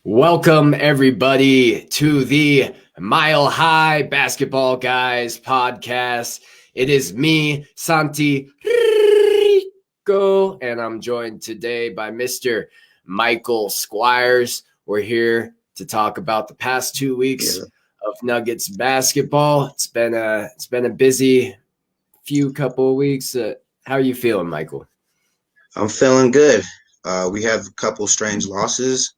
Welcome, everybody, to the Mile High Basketball Guys podcast. It is me, Santi, Rico, and I'm joined today by Mr. Michael Squires. We're here to talk about the past 2 weeks of Nuggets basketball. It's been a busy couple of weeks. How are you feeling, Michael? I'm feeling good. We have a couple strange losses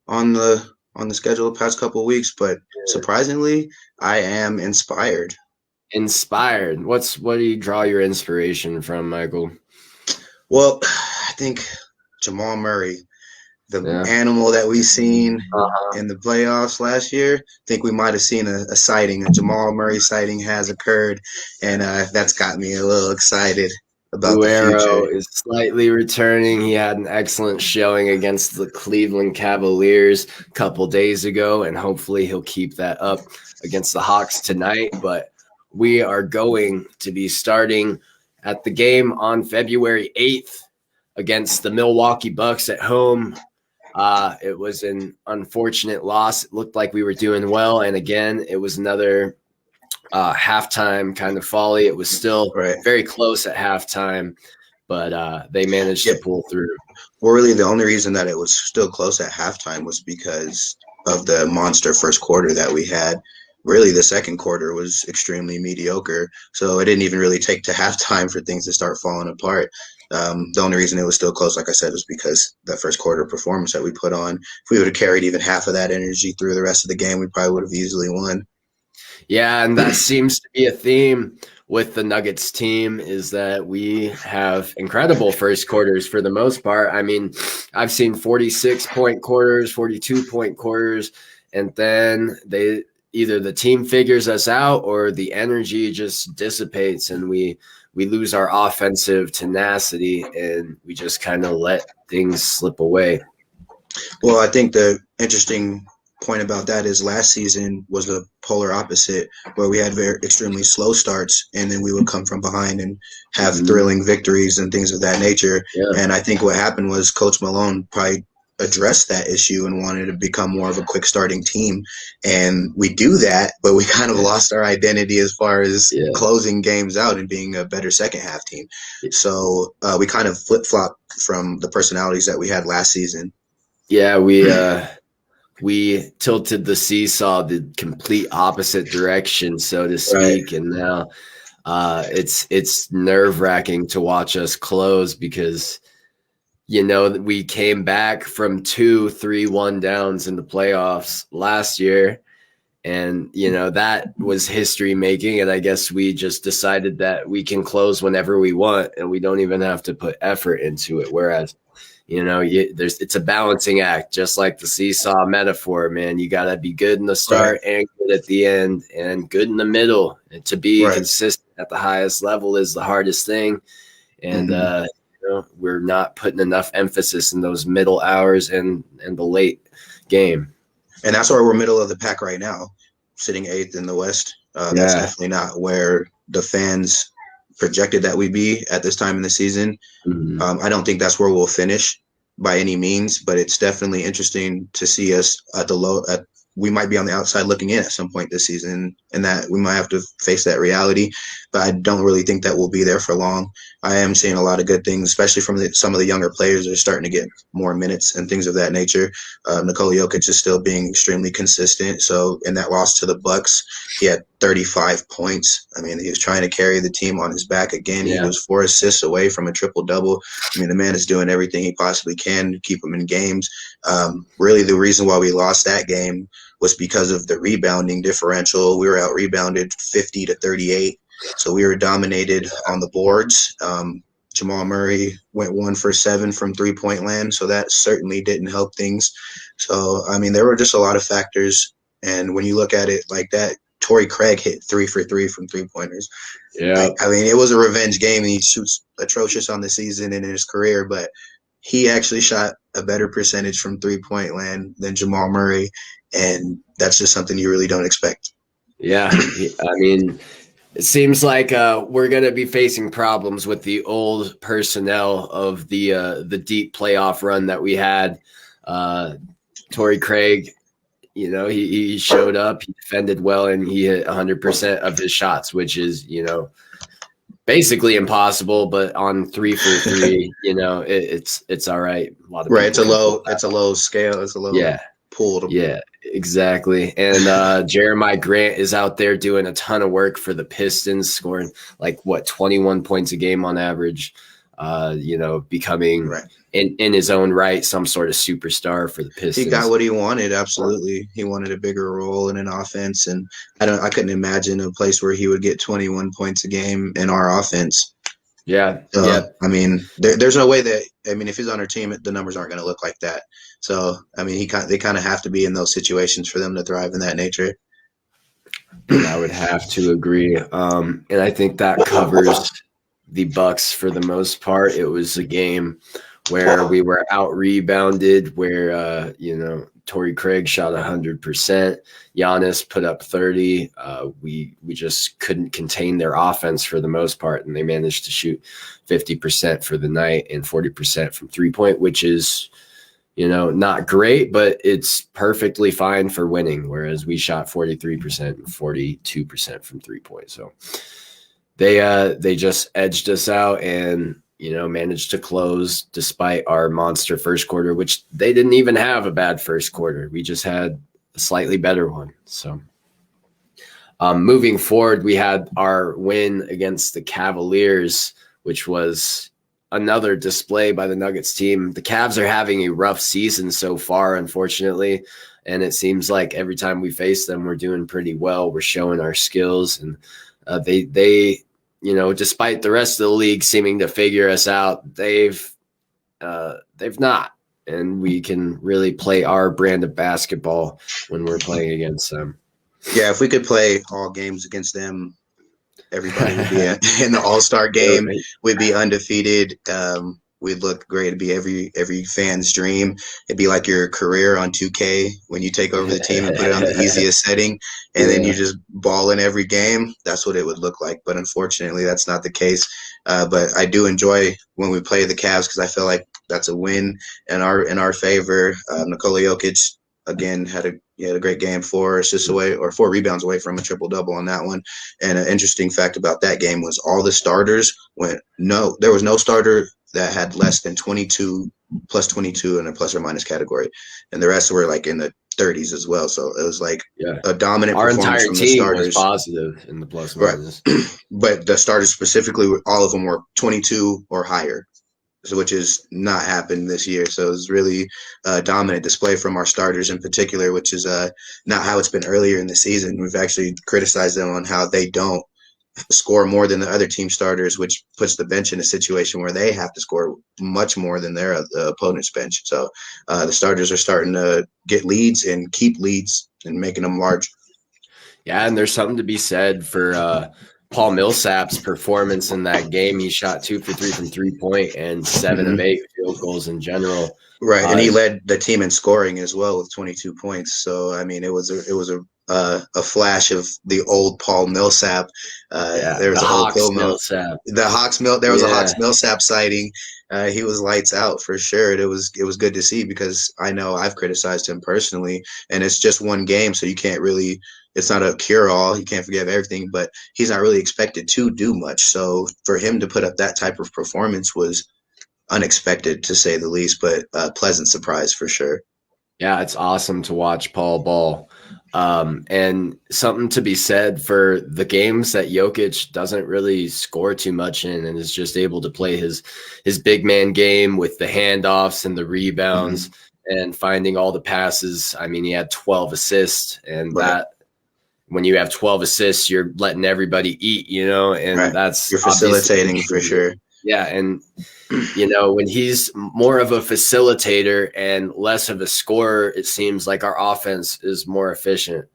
on the schedule the past couple of weeks, but surprisingly, I am inspired. Inspired. What do you draw your inspiration from, Michael? Well, I think Jamal Murray, the animal that we've seen in the playoffs last year, I think we might have seen a sighting. A Jamal Murray sighting has occurred, and that's got me a little excited about the future. Is slightly returning. He had an excellent showing against the Cleveland Cavaliers a couple days ago, and hopefully he'll keep that up against the Hawks tonight. But we are going to be starting at the game on February 8th against the Milwaukee Bucks at home. It was an unfortunate loss. It looked like we were doing well, and again, it was another halftime kind of folly. It was still very close at halftime, but they managed to pull through. Well, really, the only reason that it was still close at halftime was because of the monster first quarter that we had. Really, the second quarter was extremely mediocre, so it didn't even really take to halftime for things to start falling apart. The only reason it was still close, like I said, was because that first quarter performance that we put on. If we would have carried even half of that energy through the rest of the game, we probably would have easily won. Yeah, and that seems to be a theme with the Nuggets team, is that we have incredible first quarters for the most part. I mean, I've seen 46-point quarters, 42-point quarters, and then either the team figures us out or the energy just dissipates and we lose our offensive tenacity and we just kind of let things slip away. Well, I think the interesting point about that is last season was the polar opposite, where we had extremely slow starts and then we would come from behind and have thrilling victories and things of that nature. Yeah. And I think what happened was Coach Malone probably addressed that issue and wanted to become more of a quick starting team. And we do that, but we kind of lost our identity as far as closing games out and being a better second half team. So we kind of flip-flopped from the personalities that we had last season. Yeah, we tilted the seesaw the complete opposite direction, so to speak. Right. And now it's nerve-wracking to watch us close because, we came back from 2-3-1 downs in the playoffs last year. And, that was history making. And I guess we just decided that we can close whenever we want and we don't even have to put effort into it. Whereas, it's a balancing act, just like the seesaw metaphor, man. You got to be good in the start and good at the end and good in the middle. And to be consistent at the highest level is the hardest thing. And, we're not putting enough emphasis in those middle hours and the late game. And that's why we're middle of the pack right now, sitting 8th in the West. That's definitely not where the fans projected that we'd be at this time in the season. I don't think that's where we'll finish by any means, but it's definitely interesting to see us at we might be on the outside looking in at some point this season, and that we might have to face that reality, but I don't really think that we'll be there for long. I am seeing a lot of good things, especially from some of the younger players that are starting to get more minutes and things of that nature. Nicole Yokic is still being extremely consistent. So in that loss to the Bucks, he had 35 points. I mean, he was trying to carry the team on his back again. He was 4 assists away from a triple-double. I mean, the man is doing everything he possibly can to keep him in games. Really, the reason why we lost that game was because of the rebounding differential. We were out-rebounded 50-38. So we were dominated on the boards. Jamal Murray went 1 for 7 from three-point land, so that certainly didn't help things. So, I mean, there were just a lot of factors. And when you look at it like that, Torrey Craig hit 3 for 3 from three-pointers. Yeah. I mean, it was a revenge game, and he shoots atrocious on the season and in his career, but he actually shot a better percentage from three-point land than Jamal Murray, and that's just something you really don't expect. Yeah, I mean – it seems like we're going to be facing problems with the old personnel of the deep playoff run that we had Torrey Craig, you know, he showed up, he defended well, and he hit 100% of his shots, which is, you know, basically impossible, but on 3 for 3, you know, it's all right. A lot of right. It's a low scale. It's a low pool. Yeah, exactly. And Jeremiah Grant is out there doing a ton of work for the Pistons, scoring like 21 points a game on average. You know, becoming in his own right some sort of superstar for the Pistons. He got what he wanted. Absolutely, he wanted a bigger role in an offense, and I couldn't imagine a place where he would get 21 points a game in our offense. Yeah. I mean, there's no way that, I mean, if he's on our team, the numbers aren't going to look like that. So, I mean, they kind of have to be in those situations for them to thrive in that nature. And I would have to agree. And I think that covers the Bucks for the most part. It was a game where we were out rebounded, where you know, Torrey Craig shot 100%. Giannis put up 30. We just couldn't contain their offense for the most part, and they managed to shoot 50% for the night and 40% from 3-point, which is, you know, not great, but it's perfectly fine for winning. Whereas we shot 43% and 42% from 3-point. So they just edged us out and, you know, managed to close despite our monster first quarter, which they didn't even have a bad first quarter. We just had a slightly better one. So moving forward, we had our win against the Cavaliers, which was another display by the Nuggets team. The Cavs are having a rough season so far, unfortunately. And it seems like every time we face them, we're doing pretty well. We're showing our skills, and they, you know, despite the rest of the league seeming to figure us out, they've not. And we can really play our brand of basketball when we're playing against them. Yeah, if we could play all games against them, everybody would be in the All-Star game. We'd be undefeated. We'd look great. It'd be every fan's dream. It'd be like your career on 2K when you take over the team and put it on the easiest setting, and then you just ball in every game. That's what it would look like. But unfortunately, that's not the case. But I do enjoy when we play the Cavs because I feel like that's a win in our favor. Nicole Yokic again had a great game, 4 assists away or 4 rebounds away from a triple-double on that one. And an interesting fact about that game was all the starters there was no starter that had less than 22 plus 22 in a plus or minus category. And the rest were like in the 30s as well. So it was like a dominant performance from the starters. Our entire team was positive in the plus minus. Right. But the starters specifically, all of them were 22 or higher. So, which has not happened this year. So it was really a dominant display from our starters in particular, which is not how it's been earlier in the season. We've actually criticized them on how they don't score more than the other team starters, which puts the bench in a situation where they have to score much more than their opponent's bench. So the starters are starting to get leads and keep leads and making them large. Yeah, and there's something to be said for Paul Millsap's performance in that game. He shot 2 for 3 from 3-point and 7 of 8 field goals in general. Right, and he led the team in scoring as well with 22 points. So I mean, it was a flash of the old Paul Millsap. There was the a whole Hawks Millsap. The Hawks There was a Hawks Millsap sighting. He was lights out for sure. It was good to see because I know I've criticized him personally, and it's just one game, so you can't really. It's not a cure-all. You can't forgive everything, but he's not really expected to do much. So for him to put up that type of performance was unexpected, to say the least, but a pleasant surprise for sure. Yeah, it's awesome to watch Paul ball. And something to be said for the games that Jokic doesn't really score too much in and is just able to play his big man game with the handoffs and the rebounds and finding all the passes. I mean, he had 12 assists, and that when you have 12 assists, you're letting everybody eat, you know, and that's you're facilitating for sure. Yeah. And, you know, when he's more of a facilitator and less of a scorer, it seems like our offense is more efficient.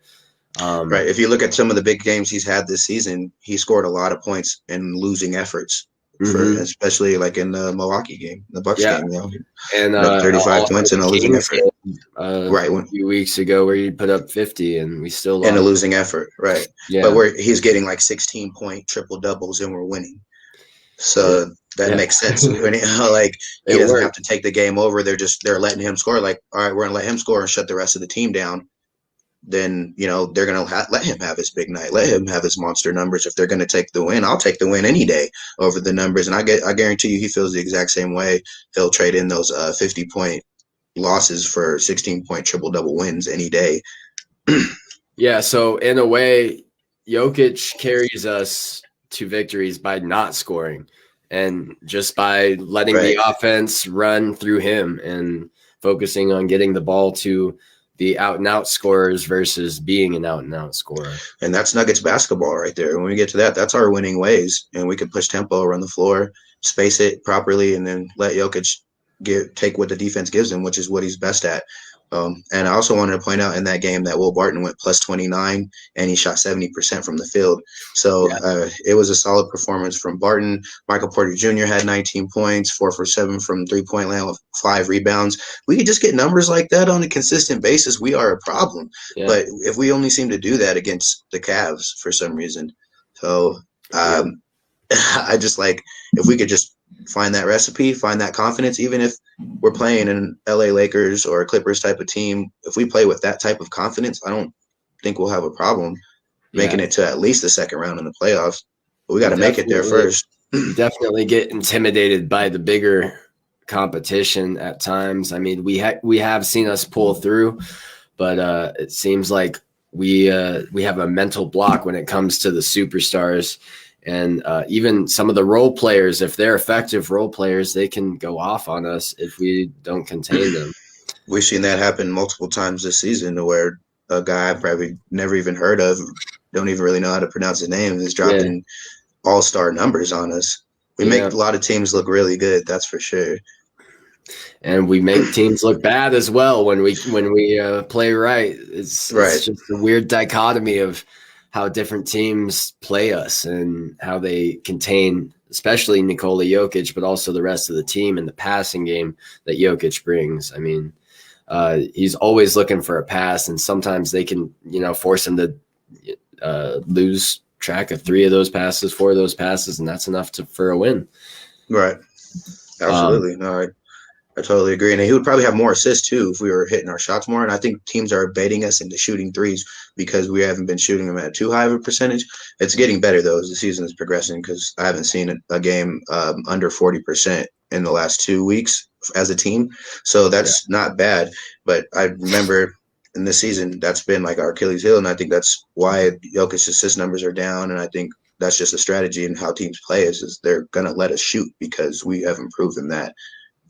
Right. If you look at some of the big games he's had this season, he scored a lot of points in losing efforts, especially like in the Milwaukee game, the Bucks game. You know, and 35 points in a losing effort. A few weeks ago where he put up 50 and we still lost. In a losing effort. Right. Yeah. But he's getting like 16-point triple doubles and we're winning. So that makes sense. When he doesn't have to take the game over. They're letting him score. Like, all right, we're gonna let him score and shut the rest of the team down. Then they're gonna let him have his big night, let him have his monster numbers. If they're gonna take the win, I'll take the win any day over the numbers. And I guarantee you, he feels the exact same way. He'll trade in those 50-point losses for 16-point triple-double wins any day. Yeah, so in a way, Jokic carries us to victories by not scoring and just by letting the offense run through him and focusing on getting the ball to the out-and-out scorers versus being an out-and-out scorer. And that's Nuggets basketball right there. When we get to that, that's our winning ways. And we can push tempo, run the floor, space it properly, and then let Jokic take what the defense gives him, which is what he's best at. And I also wanted to point out in that game that Will Barton went plus 29 and he shot 70% from the field. So it was a solid performance from Barton. Michael Porter Jr. had 19 points, 4 for 7 from 3-point land with 5 rebounds. We could just get numbers like that on a consistent basis. We are a problem. Yeah. But if we only seem to do that against the Cavs for some reason. So I just if we could just find that recipe, find that confidence, even if we're playing an LA Lakers or a Clippers type of team, if we play with that type of confidence, I don't think we'll have a problem making it to at least the second round in the playoffs. But we got to make it there first. Definitely get intimidated by the bigger competition at times. I mean, we have seen us pull through, but it seems like we have a mental block when it comes to the superstars. And even some of the role players, if they're effective role players, they can go off on us if we don't contain them. We've seen that happen multiple times this season where a guy I've probably never even heard of, don't even really know how to pronounce his name, is dropping all-star numbers on us. We make a lot of teams look really good, that's for sure. And we make teams look bad as well when we play right. It's just a weird dichotomy of how different teams play us and how they contain, especially Nikola Yokic, but also the rest of the team and the passing game that Jokic brings. I mean, he's always looking for a pass, and sometimes they can, force him to lose track of 3 of those passes, 4 of those passes, and that's enough for a win. Right. Absolutely. No, I totally agree. And he would probably have more assists too if we were hitting our shots more. And I think teams are baiting us into shooting threes because we haven't been shooting them at too high of a percentage. It's getting better though as the season is progressing because I haven't seen a game under 40% in the last 2 weeks as a team. So that's not bad. But I remember in this season, that's been like our Achilles heel. And I think that's why Jokic's assist numbers are down. And I think that's just a strategy in how teams play is they're going to let us shoot because we haven't proven that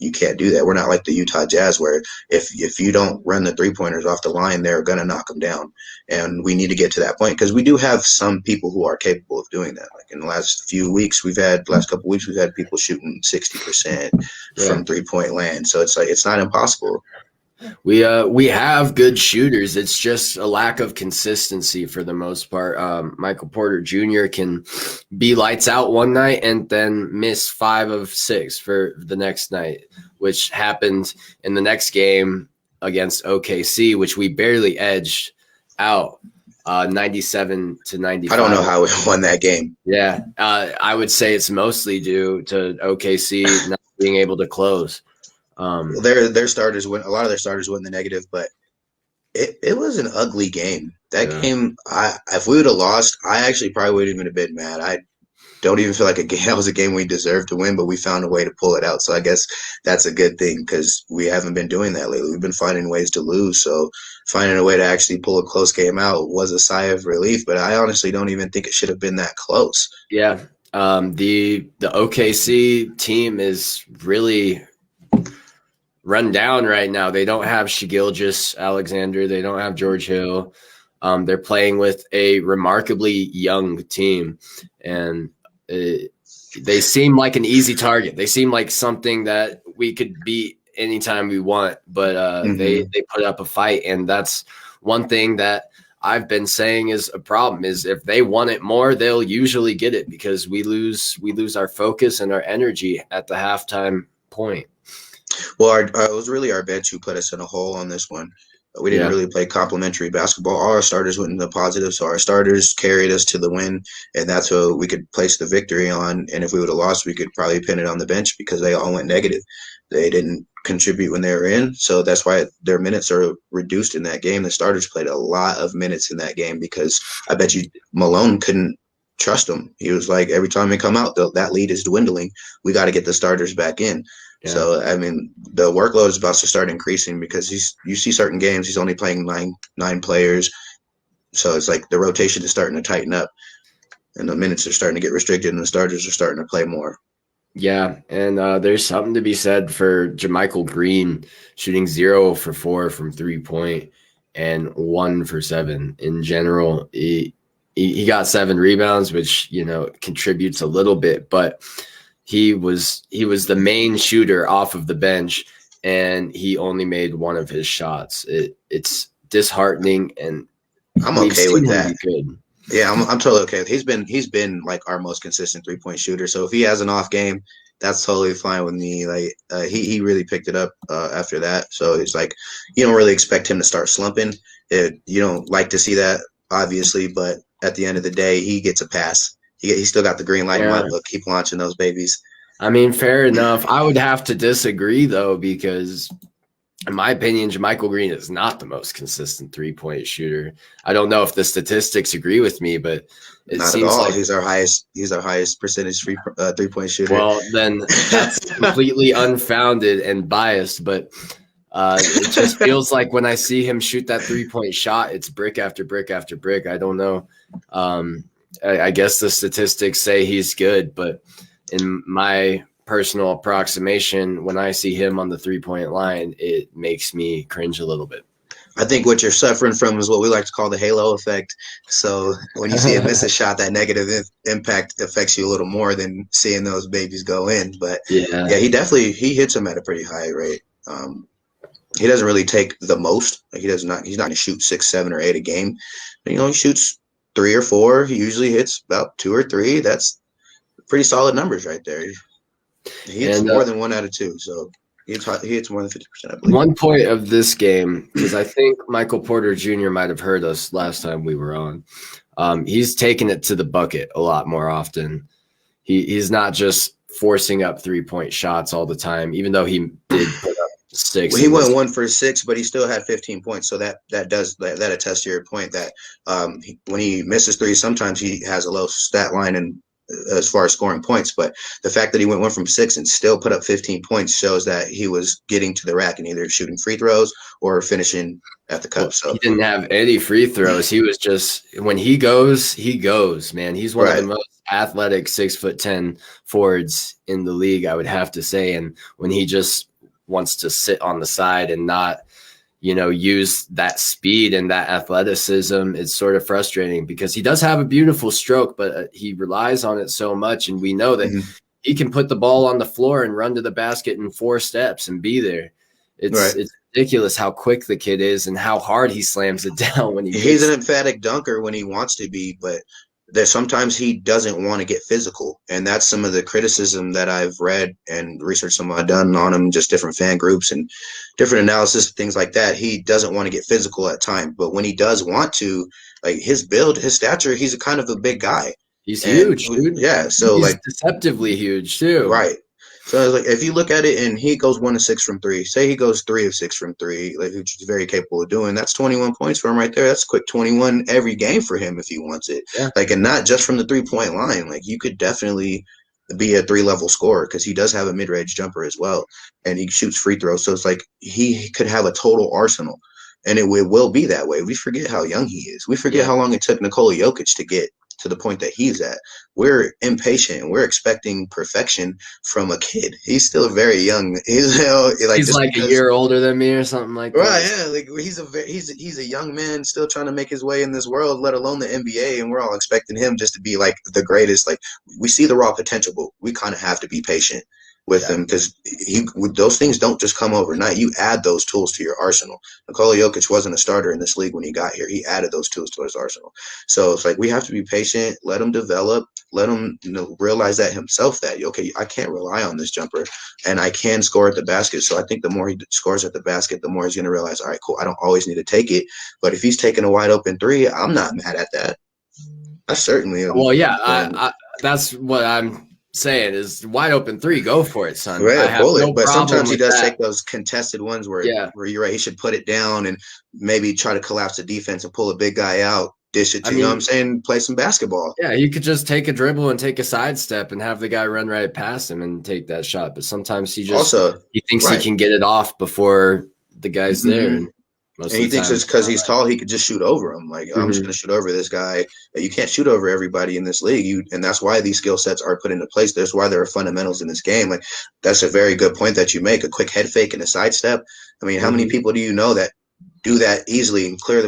you can't do that. We're not like the Utah Jazz where if you don't run the 3-pointers off the line, they're going to knock them down. And we need to get to that point because we do have some people who are capable of doing that. Like in the last couple weeks, we've had people shooting 60% from 3-point land. So it's not impossible. We have good shooters. It's just a lack of consistency for the most part. Michael Porter Jr. can be lights out one night and then miss 5 of 6 for the next night, which happened in the next game against OKC, which we barely edged out 97-95. I don't know how we won that game. Yeah, I would say it's mostly due to OKC not being able to close. Their starters went. A lot of their starters went in the negative, but it was an ugly game. That game, if we would have lost, I actually probably wouldn't even have been mad. I don't even feel like that was a game we deserved to win, but we found a way to pull it out. So I guess that's a good thing because we haven't been doing that lately. We've been finding ways to lose. So finding a way to actually pull a close game out was a sigh of relief. But I honestly don't even think it should have been that close. Yeah, the OKC team is really run down right now. They don't have Shai Gilgeous-Alexander. They don't have George Hill. They're playing with a remarkably young team, and they seem like an easy target. They seem like something that we could beat anytime we want, but they put up a fight, and that's one thing that I've been saying is a problem is if they want it more, they'll usually get it because we lose our focus and our energy at the halftime point. Well, it was really our bench who put us in a hole on this one. We didn't really play complimentary basketball. All our starters went in the positive, so our starters carried us to the win, and that's what we could place the victory on. And if we would have lost, we could probably pin it on the bench because they all went negative. They didn't contribute when they were in, so that's why their minutes are reduced in that game. The starters played a lot of minutes in that game because I bet you Malone couldn't trust them. He was like, every time they come out, that lead is dwindling. We got to get the starters back in. Yeah. So, I mean, the workload is about to start increasing because you see certain games, he's only playing nine players. So it's like the rotation is starting to tighten up and the minutes are starting to get restricted and the starters are starting to play more. Yeah, and there's something to be said for JaMychal Green shooting 0 for 4 from 3-point and 1 for 7. In general, he got 7 rebounds, which, contributes a little bit, but he was the main shooter off of the bench, and he only made one of his shots. It's disheartening, and I'm okay with that. Yeah, I'm totally okay. He's been like our most consistent 3-point shooter. So if he has an off game, that's totally fine with me. Like he really picked it up after that. So it's like you don't really expect him to start slumping. You don't like to see that, obviously, but at the end of the day, he gets a pass. He still got the green light in my book. Keep launching those babies. I mean, fair enough. I would have to disagree, though, because in my opinion, JaMychal Green is not the most consistent 3-point shooter. I don't know if the statistics agree with me, but it not seems at all. like He's our highest percentage 3-point shooter. Well, then that's completely unfounded and biased, but it just feels like when I see him shoot that 3-point shot, it's brick after brick after brick. I don't know. I guess the statistics say he's good, but in my personal approximation, when I see him on the 3-point line, it makes me cringe a little bit. I think what you're suffering from is what we like to call the halo effect. So when you see him miss a shot, that negative impact affects you a little more than seeing those babies go in. But yeah, he hits them at a pretty high rate. He doesn't really take the most. Like he's not going to shoot 6, 7, or 8 a game. But, he shoots 3 or 4. He usually hits about 2 or 3. That's pretty solid numbers right there. He hits more than 1 out of 2. So he hits more than 50%, I believe. One point of this game, because I think Michael Porter Jr. might have heard us last time we were on. He's taking it to the bucket a lot more often. He's not just forcing up 3-point shots all the time, even though he did put up 6. Well, he went 1 for 6, but he still had 15 points. So that attests to your point that when he misses 3, sometimes he has a low stat line and as far as scoring points, but the fact that he went 1 from 6 and still put up 15 points shows that he was getting to the rack and either shooting free throws or finishing at the cup. Well, so he didn't have any free throws. He was just, when he goes, man. He's one of the most athletic 6'10" forwards in the league, I would have to say. And when he just wants to sit on the side and not, use that speed and that athleticism, it's sort of frustrating because he does have a beautiful stroke, but he relies on it so much. And we know that he can put the ball on the floor and run to the basket in 4 steps and be there. It's ridiculous how quick the kid is and how hard he slams it down when he's an emphatic dunker when he wants to be, but there's sometimes he doesn't want to get physical. And that's some of the criticism that I've read and research some I've done on him, just different fan groups and different analysis, things like that. He doesn't want to get physical at times, but when he does want to, like his build, his stature, he's a kind of a big guy. He's huge, dude. Yeah. So he's deceptively huge too. Right. So it's like if you look at it and he goes 1 of 6 from 3, say he goes 3 of 6 from 3, like which he's very capable of doing, that's 21 points for him right there. That's a quick 21 every game for him if he wants it. Yeah. Like, and not just from the 3-point line. Like you could definitely be a 3-level scorer because he does have a mid-range jumper as well, and he shoots free throws. So it's like he could have a total arsenal, and it will be that way. We forget how young he is. We forget how long it took Nicole Yokic to get to the point that he's at. We're impatient. We're expecting perfection from a kid. He's still very young. He's like a year older than me or something like that. Right, yeah. Like he's a young man still trying to make his way in this world, let alone the NBA, and we're all expecting him just to be like the greatest. Like we see the raw potential, but we kind of have to be patient with him because those things don't just come overnight. You add those tools to your arsenal. Nikola Jokic wasn't a starter in this league when he got here. He added those tools to his arsenal. So it's like we have to be patient, let him develop. let him realize that himself, that, okay, I can't rely on this jumper and I can score at the basket. So I think the more he scores at the basket, the more he's going to realize, all right, cool, I don't always need to take it. But if he's taking a wide open three, I'm not mad at that. I certainly am. Well, yeah, I that's what I'm saying is wide open three, go for it, son. Right, I have pull it. no But problem sometimes he with does that. take those contested ones where you're right, he should put it down and maybe try to collapse the defense and pull a big guy out, dish it to, you know what I'm saying, play some basketball. Yeah, he could just take a dribble and take a sidestep and have the guy run right past him and take that shot. But sometimes he thinks he can get it off before the guy's there. And he thinks it's because he's tall, he could just shoot over him. Like, I'm just going to shoot over this guy. You can't shoot over everybody in this league. And that's why these skill sets are put into place. That's why there are fundamentals in this game. Like, that's a very good point that you make. A quick head fake and a sidestep. I mean, how many people do you know that do that easily and clear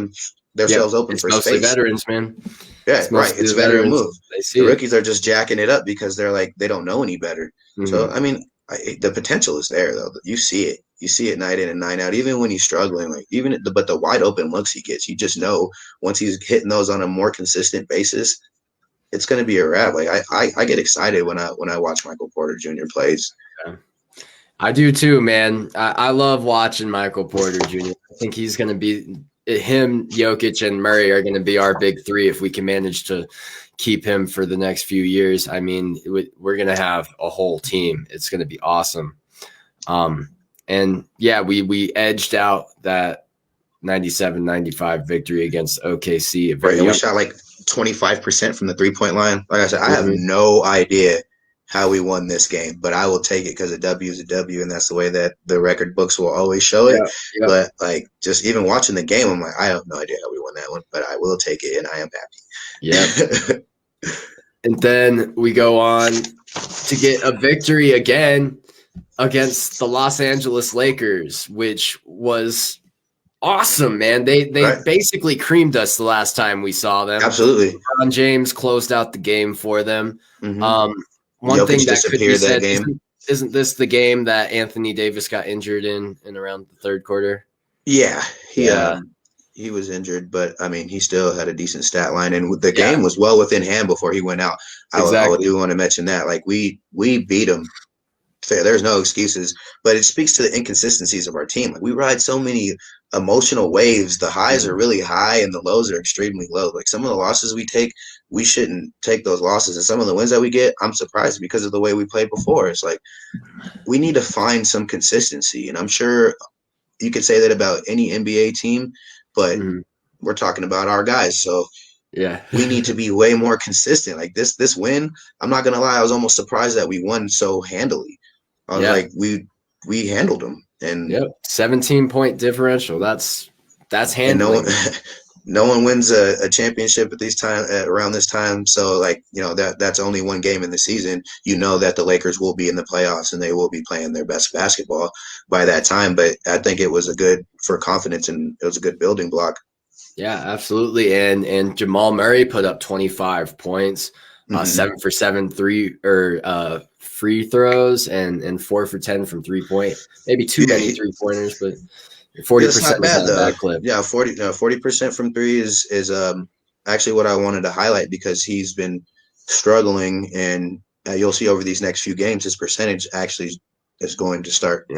themselves open for space? It's mostly veterans, man. Yeah, right. It's a veteran move. The rookies are just jacking it up because they're like, they don't know any better. So, I mean, the potential is there, though. You see it. You see it night in and night out. Even when he's struggling, like but the wide open looks he gets, you just know once he's hitting those on a more consistent basis, it's going to be a wrap. Like I get excited when I watch Michael Porter Jr. plays. Yeah. I do too, man. I love watching Michael Porter Jr. I think he's going to be him, Jokic, and Murray are going to be our big three if we can manage to keep him for the next few years. I mean, we're going to have a whole team. It's going to be awesome. And yeah, we edged out that 97-95 victory against OKC. We shot like 25% from the 3-point line. Like I said, I have no idea how we won this game, but I will take it because a W is a W, and that's the way that the record books will always show it. Yeah. But like, just even watching the game, I'm like, I have no idea how we won that one, but I will take it, and I am happy. Yeah. And then we go on to get a victory again against the Los Angeles Lakers, which was awesome, man. They basically creamed us the last time we saw them. Absolutely. LeBron James closed out the game for them. One Jokic thing that could be said, isn't this the game that Anthony Davis got injured in around the third quarter? Yeah. He was injured, but I mean, he still had a decent stat line, and the game was well within hand before he went out. I do want to mention that. Like, we beat him. There's no excuses, but it speaks to the inconsistencies of our team. Like, we ride so many emotional waves. The highs are really high and the lows are extremely low. Like, some of the losses we take, we shouldn't take those losses. And some of the wins that we get, I'm surprised because of the way we played before. It's like, we need to find some consistency. And I'm sure you could say that about any NBA team, but we're talking about our guys. So yeah, we need to be way more consistent. Like this win, I'm not going to lie, I was almost surprised that we won so handily. I was like, we handled them, and 17-point differential. That's handling. No one wins a championship around this time. So like, that's only one game in the season. You know that the Lakers will be in the playoffs and they will be playing their best basketball by that time. But I think it was for confidence, and it was a good building block. Yeah, absolutely. And Jamal Murray put up 25 points, 7 for 7 free throws, and 4 for 10 from 3-point. Maybe too many 3-pointers, but 40% is not a bad clip. Yeah, 40% from three is actually what I wanted to highlight, because he's been struggling, and you'll see over these next few games his percentage actually is going to start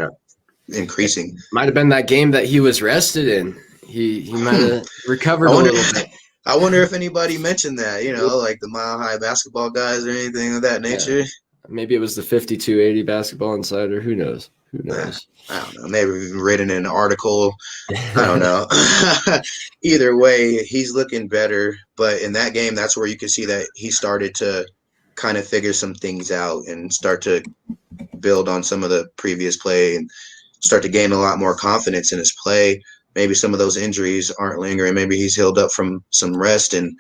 increasing. Might have been that game that he was rested in. He might have recovered a little bit. I wonder if anybody mentioned that, like the Mile High basketball guys or anything of that nature. Yeah. Maybe it was the 5280 Basketball Insider. Who knows? I don't know. Maybe we've written an article. I don't know. Either way, he's looking better. But in that game, that's where you can see that he started to kind of figure some things out and start to build on some of the previous play and start to gain a lot more confidence in his play. Maybe some of those injuries aren't lingering. Maybe he's healed up from some rest, and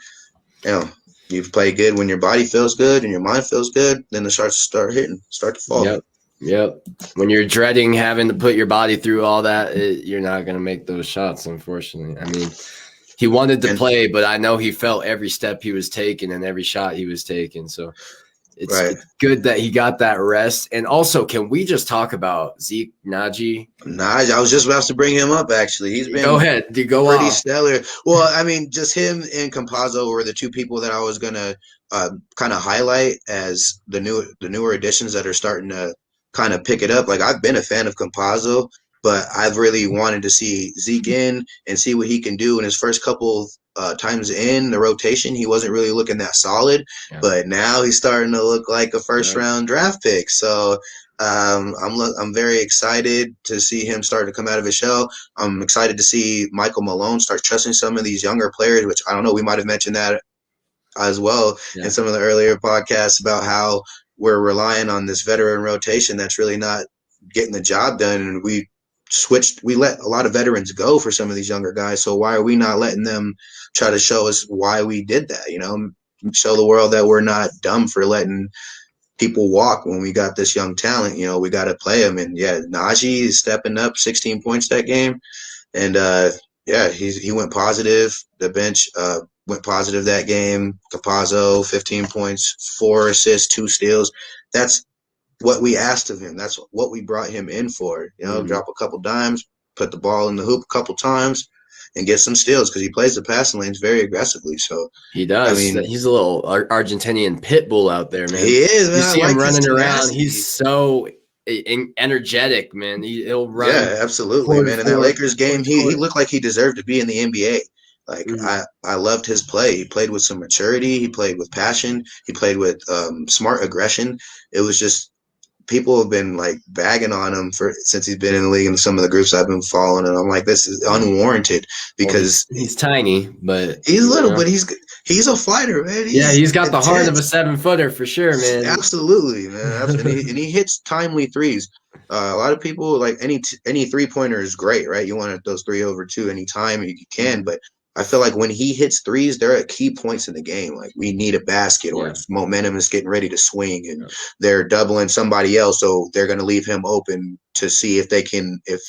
you play good when your body feels good and your mind feels good. Then the shots start to fall. Yep. When you're dreading having to put your body through all that, you're not going to make those shots, unfortunately. I mean, he wanted to play, but I know he felt every step he was taking and every shot he was taking. So it's good that he got that rest. And also, can we just talk about Zeke Naji? I was just about to bring him up, actually. He's been go ahead. Go pretty stellar. Well, I mean, just him and Campazzo were the two people that I was going to kind of highlight as the newer additions that are starting to kind of pick it up. Like, I've been a fan of Campazzo, but I've really wanted to see Zeke in and see what he can do. In his first couple times in the rotation, he wasn't really looking that solid, but now he's starting to look like a first-round draft pick. So I'm very excited to see him start to come out of his shell. I'm excited to see Michael Malone start trusting some of these younger players, which I don't know, we might have mentioned that as well in some of the earlier podcasts about how we're relying on this veteran rotation that's really not getting the job done. And we let a lot of veterans go for some of these younger guys. So why are we not letting them try to show us why we did that? Show the world that we're not dumb for letting people walk when we got this young talent. We got to play them. And Naji is stepping up, 16 points that game. And he went positive. The bench went positive that game. Campazzo, 15 points, 4 assists, 2 steals. That's what we asked of him. That's what we brought him in for. Drop a couple dimes, put the ball in the hoop a couple times, and get some steals because he plays the passing lanes very aggressively. So he does. I mean, he's a little Argentinian pit bull out there, man. He is, man. You see him running around. He's so energetic, man. He'll run. Yeah, absolutely, man. In that Lakers game, he looked like he deserved to be in the NBA. Like, I loved his play. He played with some maturity. He played with passion. He played with smart aggression. It was just, people have been like bagging on him since he's been in the league, and some of the groups I've been following, and I'm like, this is unwarranted because he's tiny, but he's little, but he's a fighter, man. He's got the heart of a 7-footer for sure, man. Absolutely, man. and he hits timely threes. A lot of people, like, any 3-pointer is great, right? You want those 3 over 2 anytime you can, but I feel like when he hits threes, they're at key points in the game. Like, we need a basket, or momentum is getting ready to swing, and they're doubling somebody else, so they're going to leave him open to see if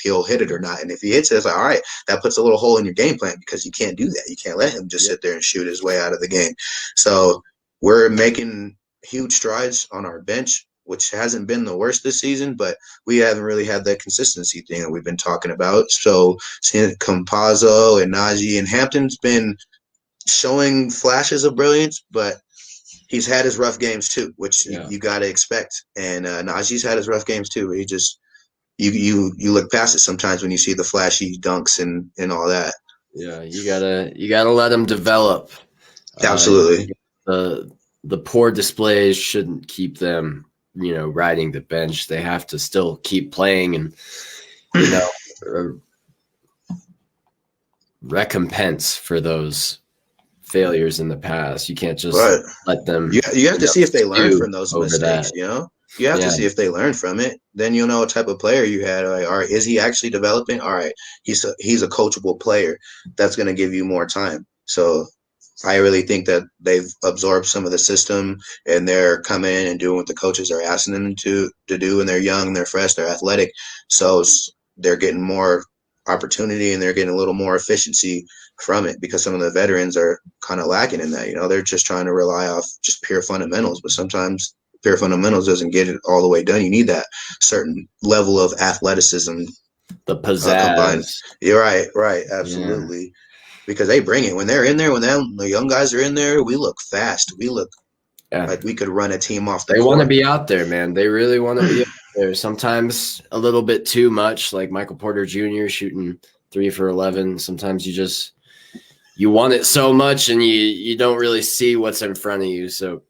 he'll hit it or not. And if he hits it, it's like, all right, that puts a little hole in your game plan, because you can't do that. You can't let him just sit there and shoot his way out of the game. So we're making huge strides on our bench, which hasn't been the worst this season, but we haven't really had that consistency thing that we've been talking about. So seeing Campazzo and Naji, and Hampton's been showing flashes of brilliance, but he's had his rough games too, which you got to expect. And Naji's had his rough games too. He just you look past it sometimes when you see the flashy dunks and all that. Yeah, you gotta let him develop. Absolutely. The poor displays shouldn't keep them, riding the bench. They have to still keep playing and, recompense for those failures in the past. You can't just let them. You have to see if they learn from those mistakes. You have to see if they learn from it. Then you'll know what type of player you had. Like, all right, is he actually developing? All right, he's a coachable player. That's going to give you more time. So I really think that they've absorbed some of the system, and they're coming in and doing what the coaches are asking them to do. And they're young, they're fresh, they're athletic, so they're getting more opportunity, and they're getting a little more efficiency from it, because some of the veterans are kind of lacking in that. They're just trying to rely off just pure fundamentals, but sometimes pure fundamentals doesn't get it all the way done. You need that certain level of athleticism, the pizzazz. You're right, absolutely. Yeah. Because they bring it when they're in there. When the young guys are in there, we look fast. We look like we could run a team off the court. They want to be out there, man. They really want to be out there. Sometimes a little bit too much, like Michael Porter Jr. shooting 3 for 11. Sometimes you want it so much, and you don't really see what's in front of you. So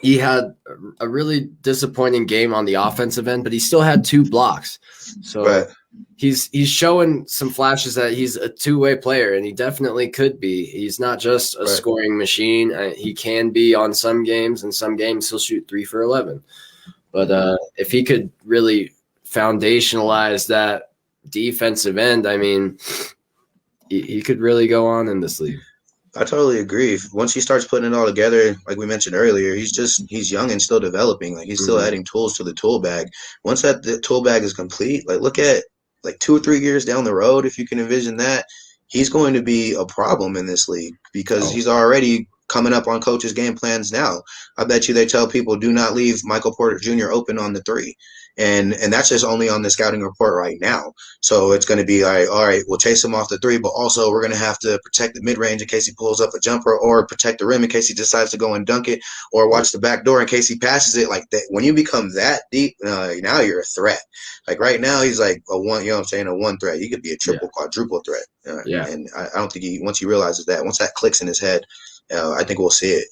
he had a really disappointing game on the offensive end, but he still had 2 blocks. So he's showing some flashes that he's a two-way player, and he definitely could be. He's not just a scoring machine. He can be on some games, and some games he'll shoot 3 for 11. But if he could really foundationalize that defensive end, I mean, he could really go on in this league. I totally agree. Once he starts putting it all together, like we mentioned earlier, he's young and still developing. Like, he's still adding tools to the tool bag. Once the tool bag is complete, like, look at like 2 or 3 years down the road, if you can envision that, he's going to be a problem in this league, because he's already coming up on coaches' game plans now. I bet you they tell people, do not leave Michael Porter Jr. open on the 3. And that's just only on the scouting report right now. So it's going to be like, all right, we'll chase him off the three, but also we're going to have to protect the mid-range in case he pulls up a jumper, or protect the rim in case he decides to go and dunk it, or watch the back door in case he passes it. Like that, when you become that deep, now you're a threat. Like right now, he's like a one, you know what I'm saying, a one threat. He could be a triple, quadruple threat. And I don't think once he realizes that, once that clicks in his head, I think we'll see it.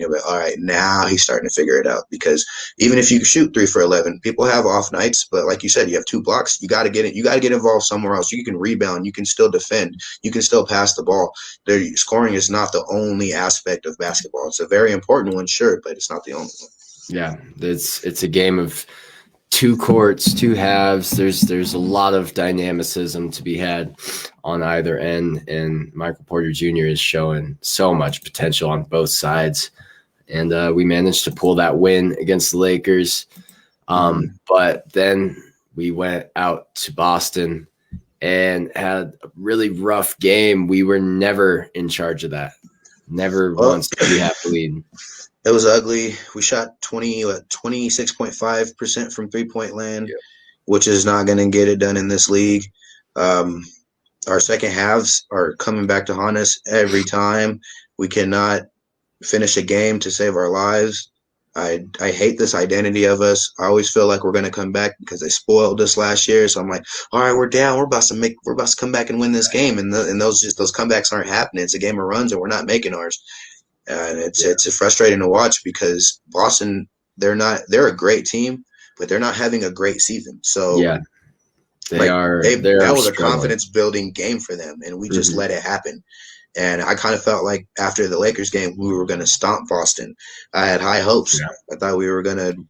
But all right, now he's starting to figure it out, because even if you shoot 3 for 11, people have off nights. But like you said, you have 2 blocks. You got to get it. You got to get involved somewhere else. You can rebound. You can still defend. You can still pass the ball. Scoring is not the only aspect of basketball. It's a very important one, sure, but it's not the only one. Yeah, it's a game of 2 courts, 2 halves. There's a lot of dynamicism to be had on either end, and Michael Porter Jr. is showing so much potential on both sides. And we managed to pull that win against the Lakers. But then we went out to Boston and had a really rough game. We were never in charge of that. Never once did we have the lead. It was ugly. We shot 26.5% from 3-point land, which is not going to get it done in this league. Our second halves are coming back to haunt us every time. We cannot finish a game to save our lives. I hate this identity of us. I always feel like we're going to come back because they spoiled us last year. So I'm like, all right, we're down. We're about to come back and win this game. And those comebacks aren't happening. It's a game of runs, and we're not making ours. And it's frustrating to watch, because Boston, they're a great team, but they're not having a great season. So that was a confidence building game for them, and we just let it happen. And I kind of felt like after the Lakers game, we were going to stomp Boston. I had high hopes. Yeah.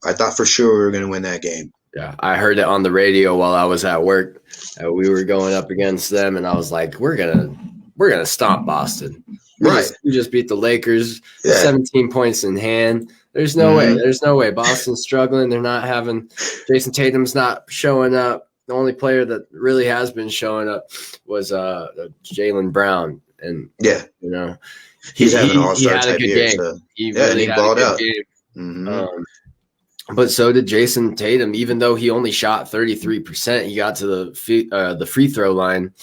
I thought for sure we were going to win that game. Yeah, I heard it on the radio while I was at work. We were going up against them, and I was like, we're gonna stomp Boston. We just beat the Lakers, 17 points in hand. There's no way. There's no way. Boston's struggling. They're not having – Jason Tatum's not showing up. The only player that really has been showing up was Jaylen Brown. And, he's having an all-star type year. Game. So. He really had balled a good out. Game. But so did Jason Tatum. Even though he only shot 33%, he got to the free throw line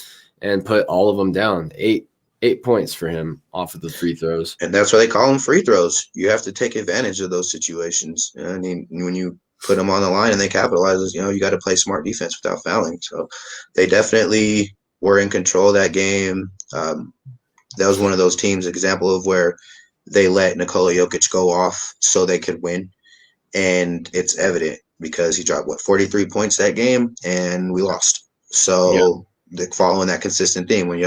and put all of them down. 8 points for him off of the free throws. And that's why they call them free throws. You have to take advantage of those situations. I mean, when you put them on the line and they capitalize, you got to play smart defense without fouling. So they definitely were in control of that game. That was one of those teams, example of where they let Nicole Yokic go off so they could win. And it's evident because he dropped, 43 points that game, and we lost. So following that consistent theme, when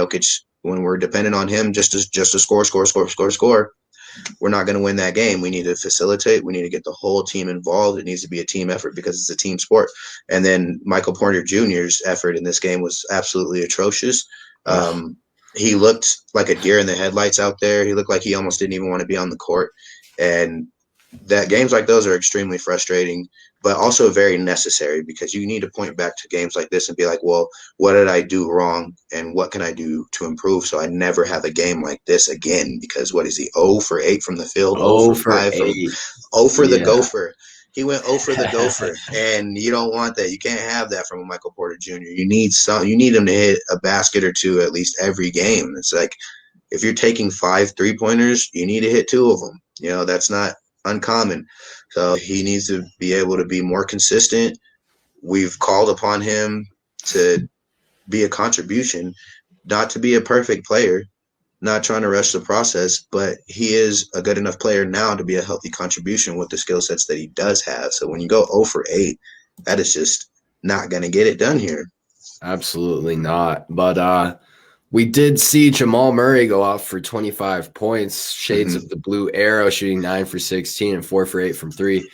we're dependent on him just to score, we're not going to win that game. We need to facilitate. We need to get the whole team involved. It needs to be a team effort because it's a team sport. And then Michael Porter Jr.'s effort in this game was absolutely atrocious. He looked like a deer in the headlights out there. He looked like he almost didn't even want to be on the court. And that games like those are extremely frustrating, but also very necessary, because you need to point back to games like this and be like, well, what did I do wrong and what can I do to improve so I never have a game like this again? Because what is he, 0 for 8 from the field, 0 for 5 0 for the Gopher. He went 0 for the Gopher, and you don't want that. You can't have that from a Michael Porter Jr. You need him to hit a basket or 2 at least every game. It's like, if you're taking 5 3-pointers, you need to hit 2 of them. That's not uncommon. So he needs to be able to be more consistent. We've called upon him to be a contribution, not to be a perfect player, not trying to rush the process, but he is a good enough player now to be a healthy contribution with the skill sets that he does have. So when you go 0 for 8, that is just not going to get it done here. Absolutely not. But we did see Jamal Murray go off for 25 points, shades of the blue arrow, shooting 9 for 16 and 4 for 8 from 3.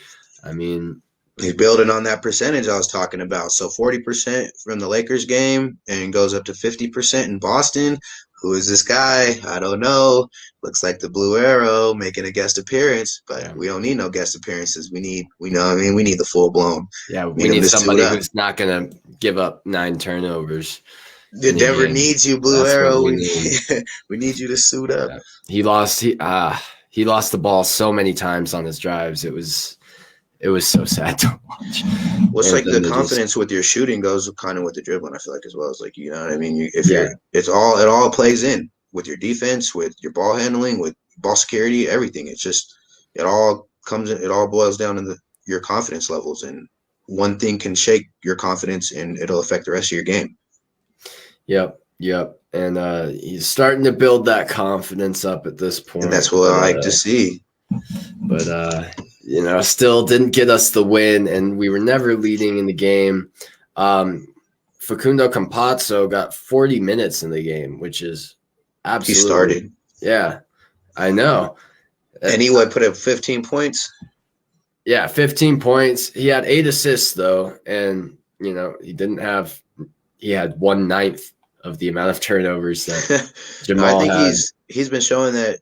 I mean, he's building on that percentage I was talking about. So 40% from the Lakers game and goes up to 50% in Boston. Who is this guy? I don't know. Looks like the blue arrow making a guest appearance, but we don't need no guest appearances. We need the full blown. Yeah, we need somebody who's not going to give up 9 turnovers. Denver needs you, Blue Arrow. We need you to suit up. Yeah. He lost the ball so many times on his drives. It was it was so sad to watch. Well, it's like the confidence with your shooting goes kind of with the dribbling, I feel like, as well. It's like, you know what I mean? It all plays in with your defense, with your ball handling, with ball security, everything. It's just, it all boils down to your confidence levels. And one thing can shake your confidence and it'll affect the rest of your game. Yep. And he's starting to build that confidence up at this point. And that's what I like to see. But, still didn't get us the win, and we were never leading in the game. Facundo Campazzo got 40 minutes in the game, which is absolutely. He started. Yeah, I know. And he put up 15 points? Yeah, 15 points. He had 8 assists, though, and, he had 1/9 of the amount of turnovers that Jamal I think had. He's been showing that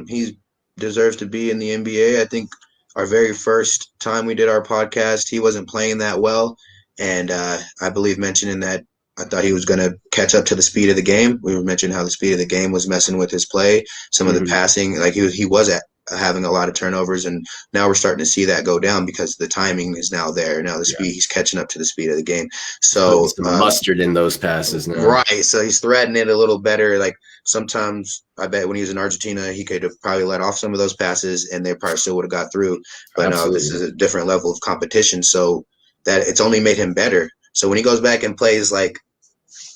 he deserves to be in the NBA. I think our very first time we did our podcast, he wasn't playing that well. And I believe mentioning that I thought he was going to catch up to the speed of the game. We were mentioning how the speed of the game was messing with his play. Some of the passing, like he was having a lot of turnovers, and now we're starting to see that go down because the timing is now there. Now the speed, he's catching up to the speed of the game. So some mustard in those passes now. Right. So he's threading it a little better. Like sometimes I bet when he was in Argentina, he could have probably let off some of those passes and they probably still would have got through. But no, this is a different level of competition. So that it's only made him better. So when he goes back and plays like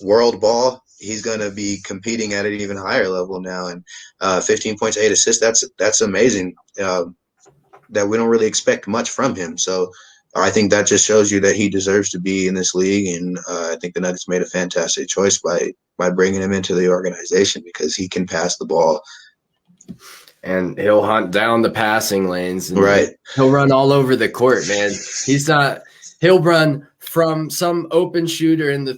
world ball, he's going to be competing at an even higher level now. And 15 points, 8 assists, that's amazing. That we don't really expect much from him. So I think that just shows you that he deserves to be in this league. And I think the Nuggets made a fantastic choice by bringing him into the organization because he can pass the ball. And he'll hunt down the passing lanes. And right. He'll run all over the court, man. He'll run from some open shooter in the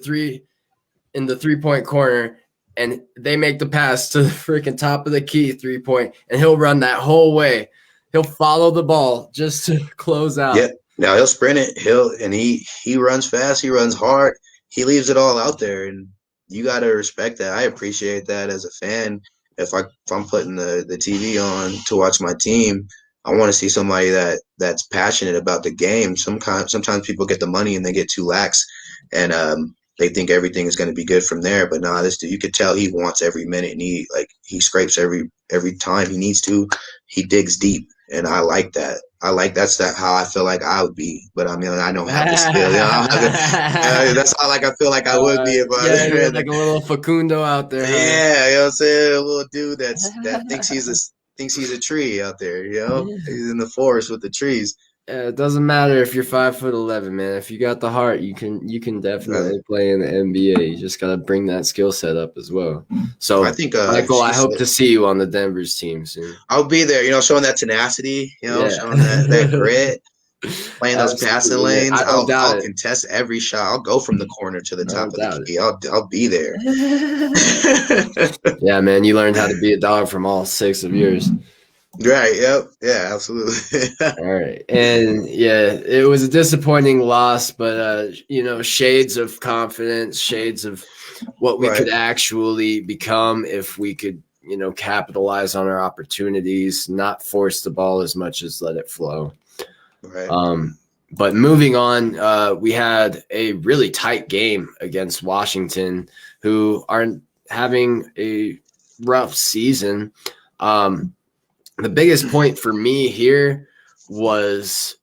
3-point corner, and they make the pass to the freaking top of the key 3-point, and he'll run that whole way. He'll follow the ball just to close out. Yeah. Now he'll sprint it. He runs fast. He runs hard. He leaves it all out there, and you got to respect that. I appreciate that as a fan. If I'm putting the TV on to watch my team, I want to see somebody that's passionate about the game. Sometimes people get the money and they get too lax, and they think everything is going to be good from there. But no, this dude, you could tell he wants every minute, and he scrapes every time he needs to. He digs deep, and I like that. That's how I feel like I would be. But I mean, I don't have the skill. That's how I feel like I would be. You're like a little Facundo out there. Huh? Yeah, you know what I'm saying? A little dude that thinks he's a tree out there. You know, he's in the forest with the trees. It doesn't matter if you're 5'11", man. If you got the heart, you can definitely play in the NBA. You just gotta bring that skill set up as well. So I think, Michael, I hope to see you on the Denver's team soon. I'll be there. Showing that tenacity. Showing that grit, playing those passing lanes. I'll contest every shot. I'll go from the corner to the top of the key. I'll be there. Yeah, man. You learned how to be a dog from all 6 of yours. Right. Yep. Yeah, absolutely. All right. And yeah, it was a disappointing loss, but shades of confidence, shades of what we could actually become if we could, capitalize on our opportunities, not force the ball as much as let it flow. Right. But moving on, we had a really tight game against Washington, who are having a rough season. The biggest point for me here was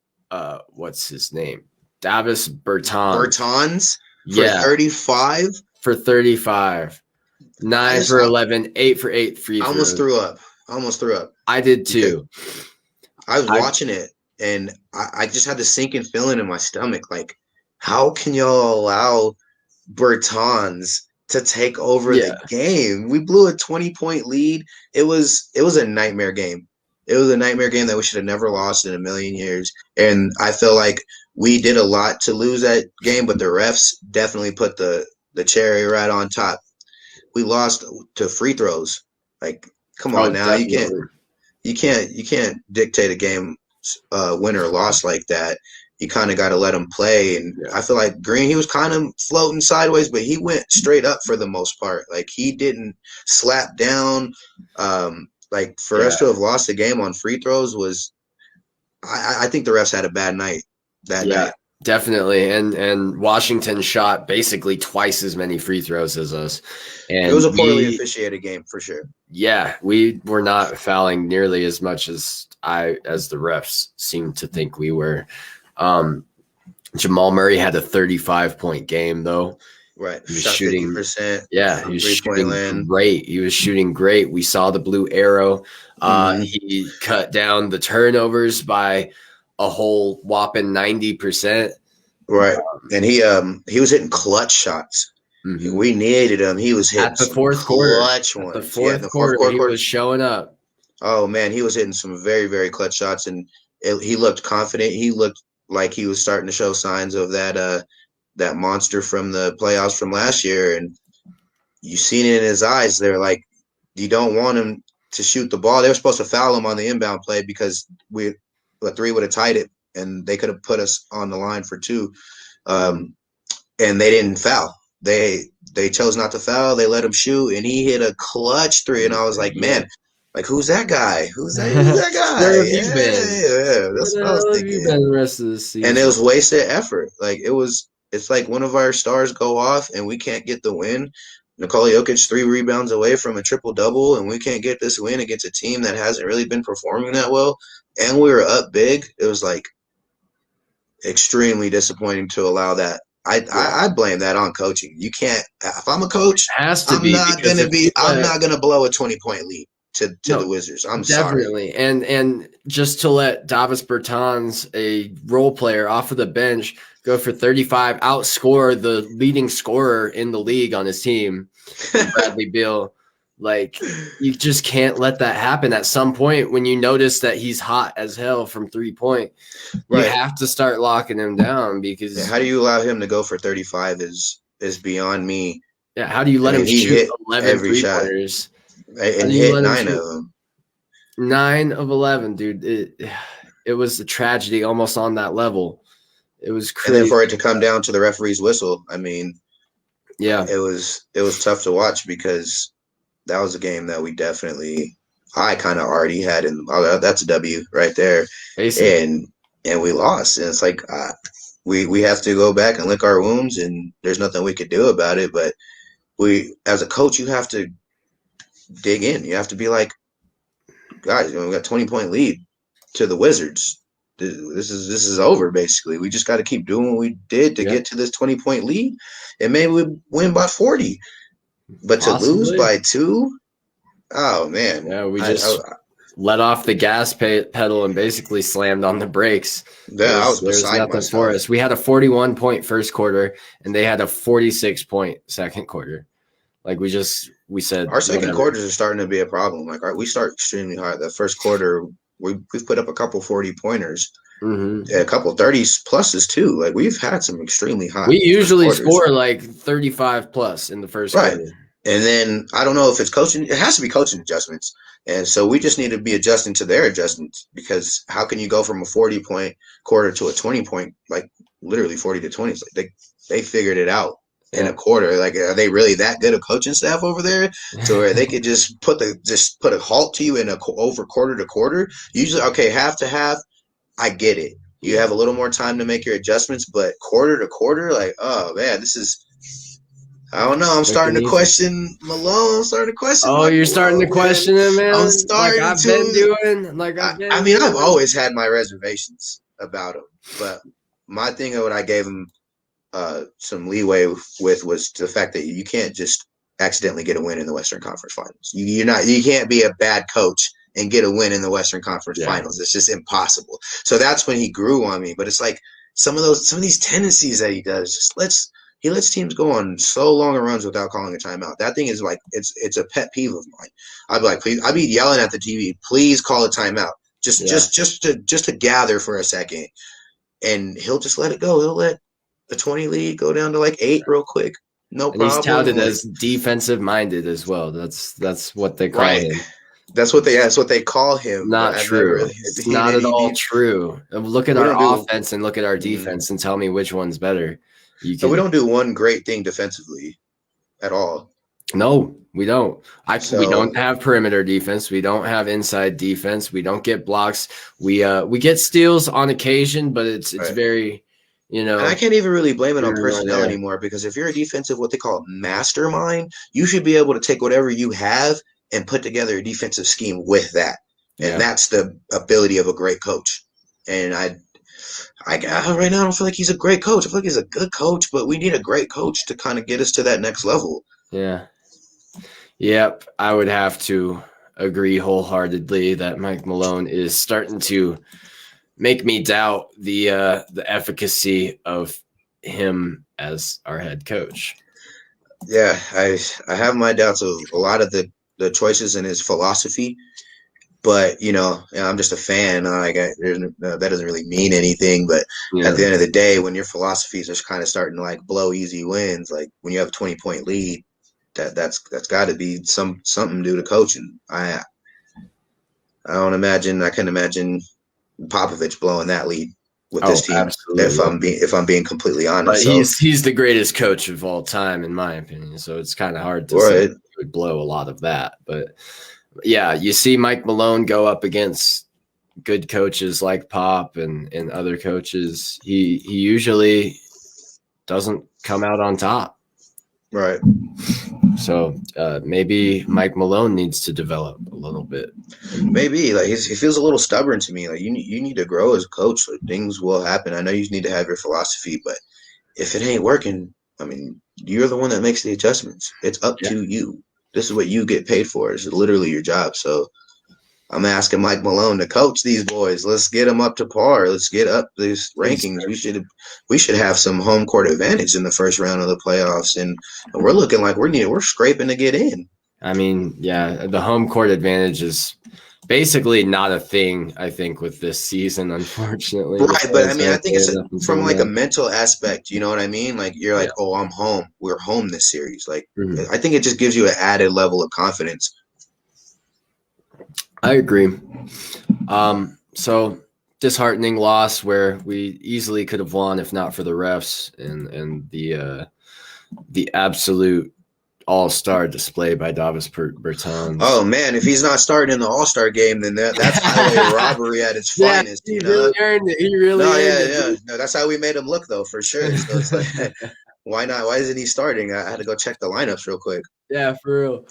what's his name? Davis Bertans. Bertans for 35? For 35. 9 for 11, 8 for 8 free throws. I almost threw up. I did too. I was watching it, and I just had the sinking feeling in my stomach. Like, how can y'all allow Bertans to take over the game? We blew a 20-point lead. It was a nightmare game. It was a nightmare game that we should have never lost in a million years. And I feel like we did a lot to lose that game, but the refs definitely put the cherry right on top. We lost to free throws. Like, come on now. Definitely. You can't dictate a game win or loss like that. You kind of got to let him play. And I feel like Green, he was kind of floating sideways, but he went straight up for the most part. Like, he didn't slap down. Like, for us to have lost the game on free throws was, I think the refs had a bad night that night. Definitely. And Washington shot basically twice as many free throws as us. And it was a poorly officiated game for sure. Yeah, we were not fouling nearly as much as the refs seemed to think we were. Jamal Murray had a 35-point game though. Right. He was shot shooting 50%. Yeah, he was shooting great. He was shooting great. We saw the blue arrow. He cut down the turnovers by a whole whopping 90%. Right. And he was hitting clutch shots. Mm-hmm. We needed him. He was hitting at the fourth quarter. Clutch ones. The fourth quarter, he was showing up. Oh man, he was hitting some very, very clutch shots, and he looked confident. He looked like he was starting to show signs of that monster from the playoffs from last year, and you seen it in his eyes. They're like, you don't want him to shoot the ball. They were supposed to foul him on the inbound play because a three would have tied it, and they could have put us on the line for two. And they didn't foul. They chose not to foul. They let him shoot, and he hit a clutch three. And I was like, man, like who's that guy? Who's that guy? Where have you been? Yeah, that's what I was thinking. The rest of the season? And it was wasted effort. Like it's like one of our stars go off, and we can't get the win. Nicole Yokic 3 rebounds away from a triple-double, and we can't get this win against a team that hasn't really been performing that well. And we were up big. It was like extremely disappointing to allow that. I blame that on coaching. You can't. If I'm a coach, I'm not gonna blow a 20-point lead to the Wizards. I'm definitely. Sorry. And just to let Davis Bertans, a role player off of the bench, go for 35, outscore the leading scorer in the league on his team, Bradley Beal. Like, you just can't let that happen. At some point, when you notice that he's hot as hell from 3-point, you have to start locking him down because how do you allow him to go for 35 is beyond me. Yeah, how do you let him shoot 11 3-pointers? And hit 9 of them. 9 of 11, dude. It was a tragedy almost on that level. It was crazy. And then for it to come down to the referee's whistle, I mean, yeah, it was tough to watch because that was a game that I kind of already had in. Oh, that's a W right there. Basically. And we lost. And it's like we have to go back and lick our wounds, and there's nothing we could do about it. But as a coach, you have to dig in. You have to be like, guys, we got 20-point lead to the Wizards. This is over, basically. We just got to keep doing what we did to get to this 20-point lead, and maybe we win by 40. But possibly. To lose by 2, oh man! Yeah, we just let off the gas pedal and basically slammed on the brakes. Yeah, I was beside nothing myself. For us. We had a 41-point first quarter, and they had a 46-point second quarter. Like we said, our second quarters are starting to be a problem. Like we start extremely hard. The first quarter, we've put up a couple 40-pointers. Mm-hmm. A couple 30s pluses too. Like we've had some extremely high. We usually score like 35 plus in the first quarter. And then I don't know if it's coaching. It has to be coaching adjustments. And so we just need to be adjusting to their adjustments, because how can you go from a 40-point quarter to a 20-point, like literally 40 to 20? It's like they figured it out in a quarter. Like, are they really that good a coaching staff over there to where they could just put a halt to you in over quarter to quarter? Usually, okay, half to half, I get it. You have a little more time to make your adjustments, but quarter to quarter, like, oh man, this is. I don't know. I'm starting to question Malone. I'm starting to question. Oh, you're starting to question him, man. I'm starting I've been doing. I mean, I've always had my reservations about him, but my thing of what I gave him some leeway with was the fact that you can't just accidentally get a win in the Western Conference Finals. You can't be a bad coach and get a win in the Western Conference Finals. It's just impossible. So that's when he grew on me. But it's like some of these tendencies that he does. He lets teams go on so long runs without calling a timeout. That thing is like it's a pet peeve of mine. I'd be like, please. I'd be yelling at the TV, please call a timeout. Just to gather for a second, and he'll just let it go. He'll let the 20 lead go down to like 8 real quick. No problem. He's touted as defensive minded as well. That's what they call him. That's what they call him. Not true. It's not at all true. Look at our offense and look at our defense and tell me which one's better. So we don't do one great thing defensively at all. No, we don't. We So don't have perimeter defense. We don't have inside defense. We don't get blocks. We get steals on occasion, but it's right. very, And I can't even really blame it on personnel there. anymore, because if you're a defensive, what they call mastermind, you should be able to take whatever you have and put together a defensive scheme with that. And that's the ability of a great coach. And I right now I don't feel like he's a great coach. I feel like he's a good coach, but we need a great coach to kind of get us to that next level. Yeah. Yep. I would have to agree wholeheartedly that Mike Malone is starting to make me doubt the efficacy of him as our head coach. Yeah, I have my doubts of a lot of the choices in his philosophy, but I'm just a fan. That doesn't really mean anything. But at the end of the day, when your philosophy is just kind of starting to like blow easy wins, like when you have a 20-point lead, that's got to be something due to coaching. I don't imagine. I can imagine Popovich blowing that lead with this team. Absolutely. If I'm being completely honest, but he's the greatest coach of all time, in my opinion. So it's kind of hard to say he would blow a lot of that. But yeah, you see Mike Malone go up against good coaches like Pop and other coaches. He usually doesn't come out on top. Right. So maybe Mike Malone needs to develop a little bit. Maybe like he feels a little stubborn to me. Like you need to grow as a coach. Like, things will happen. I know you need to have your philosophy, but if it ain't working, I mean, you're the one that makes the adjustments. It's up to you. This is what you get paid for. It's literally your job. So I'm asking Mike Malone to coach these boys. Let's get them up to par. Let's get up these rankings. We should have some home court advantage in the first round of the playoffs, and we're looking like we're scraping to get in. I mean, yeah, the home court advantage is basically not a thing, I think, with this season, unfortunately. Right, but I mean, I think it's from like a mental aspect. You know what I mean? Like you're like, oh, I'm home. We're home this series. Like I think it just gives you an added level of confidence. I agree. So disheartening loss where we easily could have won if not for the refs and the absolute all-star display by Davis Bertans. Oh man, if he's not starting in the All-Star game, then that's highway robbery at its finest. He really earned it. He really earned it. No, that's how we made him look, though, for sure. So it's like, why not? Why isn't he starting? I had to go check the lineups real quick. Yeah, for real.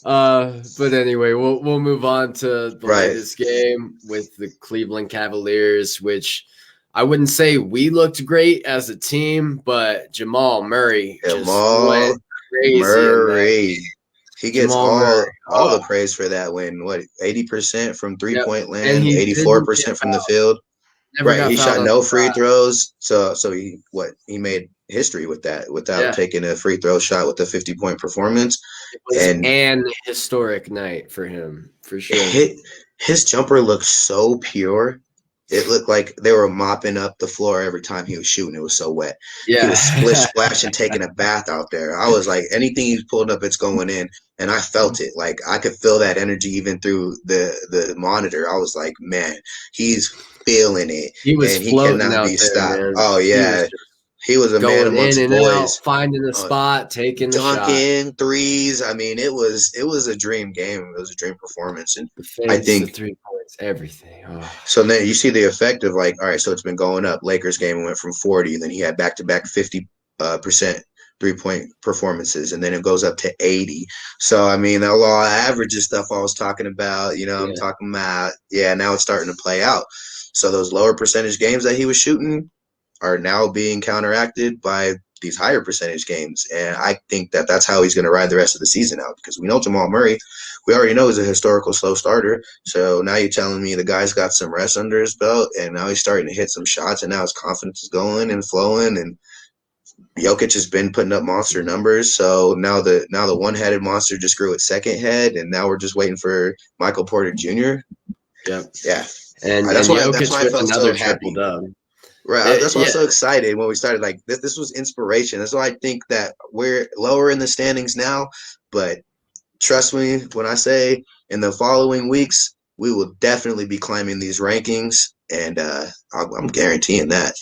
But anyway, we'll move on to the latest game with the Cleveland Cavaliers, which I wouldn't say we looked great as a team, but Jamal Murray just went crazy. He gets all the praise for that win. 80% from 3-point land, 84% from the field. Right, he shot no free throws, so he made history with that without taking a free throw shot with a 50-point performance. It was an historic night for him, for sure. His jumper looked so pure. It looked like they were mopping up the floor every time he was shooting. It was so wet. Yeah. He was splish splash and taking a bath out there. I was like, anything he's pulled up, it's going in. And I felt it. Like I could feel that energy even through the monitor. I was like, man, he's feeling it. He was and he cannot be stopped. Man. Oh yeah. He was a man amongst in and boys. Out, finding a spot, taking the shot. Dunking, threes. I mean, it was a dream game. It was a dream performance. And I think the 3 points, everything. Oh. So then you see the effect of like, all right, so it's been going up. Lakers game went from 40, and then he had back-to-back 50% 3-point performances, and then it goes up to 80. So, I mean, that law of averages stuff I was talking about, I'm talking about, now it's starting to play out. So those lower percentage games that he was shooting are now being counteracted by these higher percentage games. And I think that's how he's going to ride the rest of the season out, because we know Jamal Murray, we already know he's a historical slow starter. So now you're telling me the guy's got some rest under his belt, and now he's starting to hit some shots, and now his confidence is going and flowing, and Jokic has been putting up monster numbers. So now the one-headed monster just grew its second head, and now we're just waiting for Michael Porter Jr. Yep. Yeah. And that's why I felt so happy. Right. That's why I'm so excited when we started. Like this was inspiration. That's why I think that we're lower in the standings now. But trust me when I say in the following weeks, we will definitely be climbing these rankings, and I'm guaranteeing that.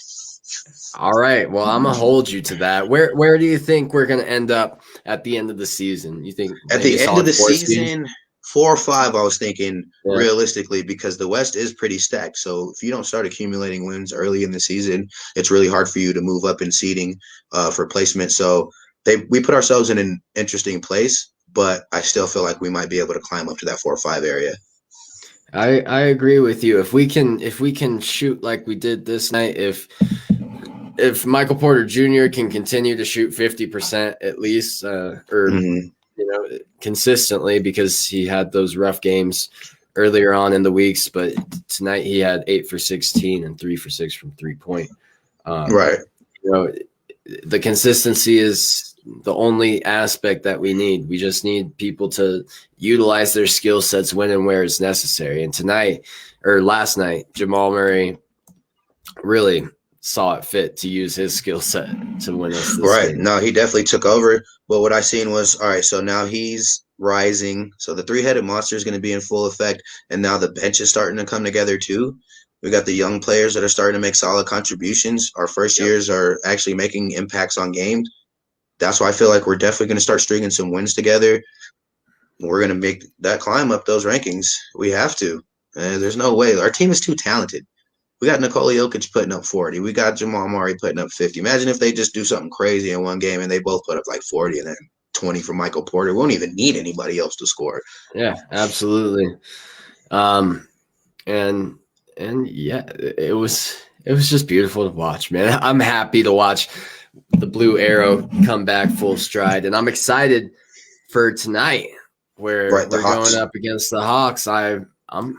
All right. Well, I'm gonna hold you to that. Where do you think we're gonna end up at the end of the season? You think At maybe the end of solid the 4 seed? season, 4 or 5, I was thinking Yeah. realistically, because the West is pretty stacked. So if you don't start accumulating wins early in the season, it's really hard for you to move up in seeding for placement. So we put ourselves in an interesting place, but I still feel like we might be able to climb up to that 4 or 5 area. I agree with you. If we can shoot like we did this night, if Michael Porter Jr. can continue to shoot 50% at least, consistently, because he had those rough games earlier on in the weeks, but tonight he had 8 for 16 and 3 for 6 from 3-point. Right. The consistency is the only aspect that we need. We just need people to utilize their skill sets when and where it's necessary. And last night, Jamal Murray really saw it fit to use his skill set to win us this game. No, he definitely took over. But what I seen was, all right, so now he's rising. So the three-headed monster is going to be in full effect. And now the bench is starting to come together too. We got the young players that are starting to make solid contributions. Our first years are actually making impacts on games. That's why I feel like we're definitely going to start stringing some wins together. We're going to make that climb up those rankings. We have to. There's no way. Our team is too talented. We got Nicole Yokic putting up 40. We got Jamal Murray putting up 50. Imagine if they just do something crazy in one game and they both put up like 40 and then 20 for Michael Porter. We won't even need anybody else to score. Yeah, absolutely. And yeah, it was just beautiful to watch, man. I'm happy to watch the Blue Arrow come back full stride, and I'm excited for tonight where we're going up against the Hawks. I'm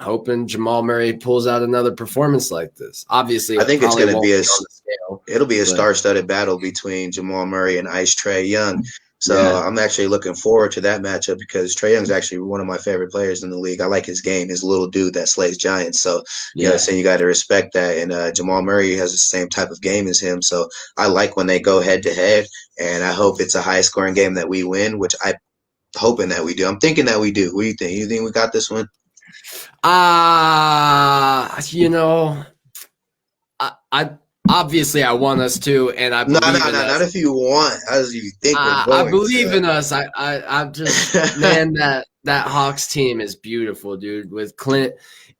hoping Jamal Murray pulls out another performance like this. Obviously, I think it's going to be a star-studded battle between Jamal Murray and Ice Trae Young. So I'm actually looking forward to that matchup because Trae Young's actually one of my favorite players in the league. I like his game, his little dude that slays giants. So you got to respect that. And Jamal Murray has the same type of game as him. So I like when they go head-to-head, and I hope it's a high-scoring game that we win, which I'm hoping that we do. I'm thinking that we do. What do you think? You think we got this one? I obviously I want us to, and I believe in us. Not if you want, as you think. I believe in us. I'm just man, that Hawks team is beautiful, dude. With Clint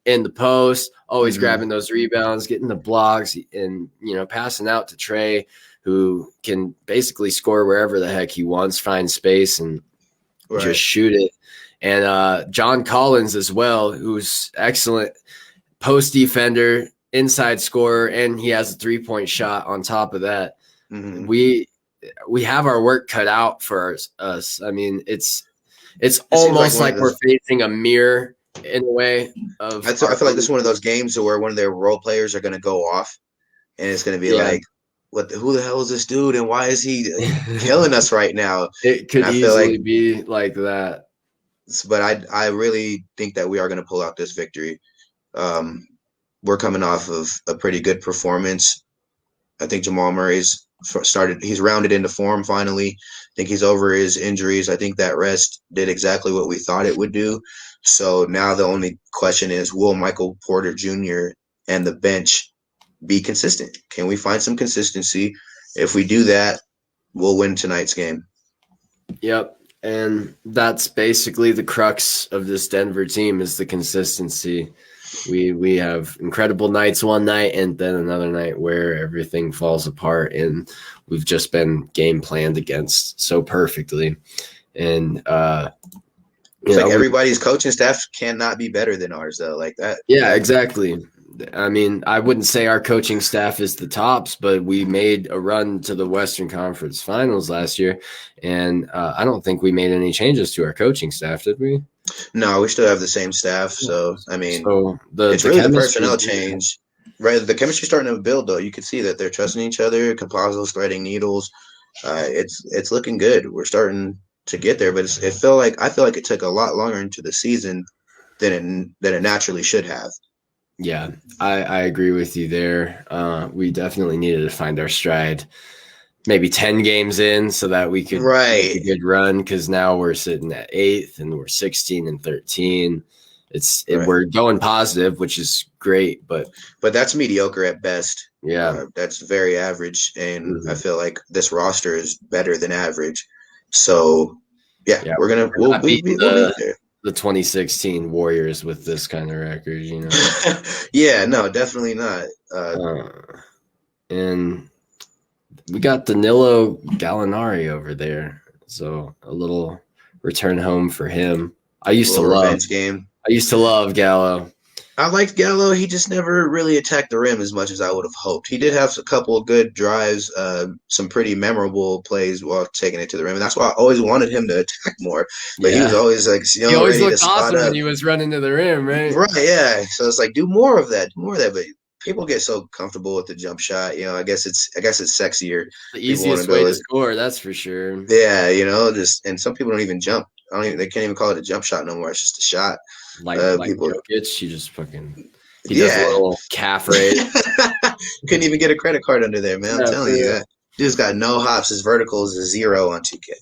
in the post, always grabbing those rebounds, getting the blocks, and passing out to Trae, who can basically score wherever the heck he wants, find space, and just shoot it. And John Collins as well, who's excellent post defender, inside scorer, and he has a 3-point shot on top of that. We have our work cut out for us. I mean, it's almost like we're facing a mirror in a way. I feel like this is one of those games where one of their role players are going to go off, and it's going to be like, who the hell is this dude, and why is he killing us right now? It could easily be like that. But I really think that we are going to pull out this victory. We're coming off of a pretty good performance. I think Jamal Murray's he's rounded into form finally. I think he's over his injuries. I think that rest did exactly what we thought it would do. So now the only question is, will Michael Porter Jr. and the bench be consistent? Can we find some consistency? If we do that, we'll win tonight's game. Yep. And that's basically the crux of this Denver team is the consistency. We have incredible nights one night and then another night where everything falls apart, and we've just been game planned against so perfectly. And everybody's coaching staff cannot be better than ours though, like that. Yeah, exactly. I mean, I wouldn't say our coaching staff is the tops, but we made a run to the Western Conference Finals last year, and I don't think we made any changes to our coaching staff, did we? No, we still have the same staff. So, I mean, it's really the personnel change. Right, the chemistry's starting to build, though. You can see that they're trusting each other. Campazzo's threading needles. It's looking good. We're starting to get there, but I feel like it took a lot longer into the season than it naturally should have. Yeah, I agree with you there. We definitely needed to find our stride maybe 10 games in so that we could make a good run, because now we're sitting at 8th and we're 16 and 13. We're going positive, which is great, but that's mediocre at best. Yeah. That's very average. And I feel like this roster is better than average. So, yeah. we'll be there. The 2016 Warriors with this kind of record, you know. Yeah, no, definitely not. And we got Danilo Galinari over there, so a little return home for him. I used to love Gallo. I liked Gallo. He just never really attacked the rim as much as I would have hoped. He did have a couple of good drives, some pretty memorable plays while taking it to the rim, and that's why I always wanted him to attack more. But he was always like, he always looked awesome when he was running to the rim, right? Right, yeah. So it's like, do more of that. But people get so comfortable with the jump shot. You know, I guess it's sexier. The easiest way to score, that's for sure. Yeah, you know, and some people don't even jump. They can't even call it a jump shot no more. It's just a shot. Like people, Jokic, he just fucking does a little calf raise. Couldn't even get a credit card under there, man. I'm telling you, dude's got no hops. His vertical is a 0 on 2K.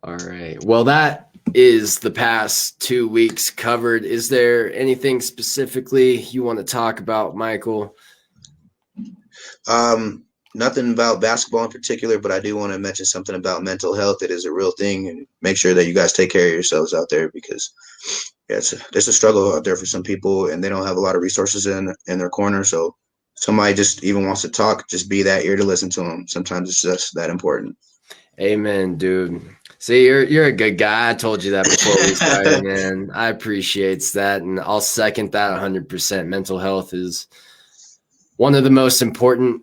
All right. Well, that is the past 2 weeks covered. Is there anything specifically you want to talk about, Michael? Nothing about basketball in particular, but I do want to mention something about mental health. It is a real thing, and make sure that you guys take care of yourselves out there, because there's a struggle out there for some people, and they don't have a lot of resources in their corner. So somebody just even wants to talk, just be that ear to listen to them. Sometimes it's just that important. Amen, dude. See, you're a good guy. I told you that before we started, man. I appreciate that, and I'll second that 100%. Mental health is one of the most important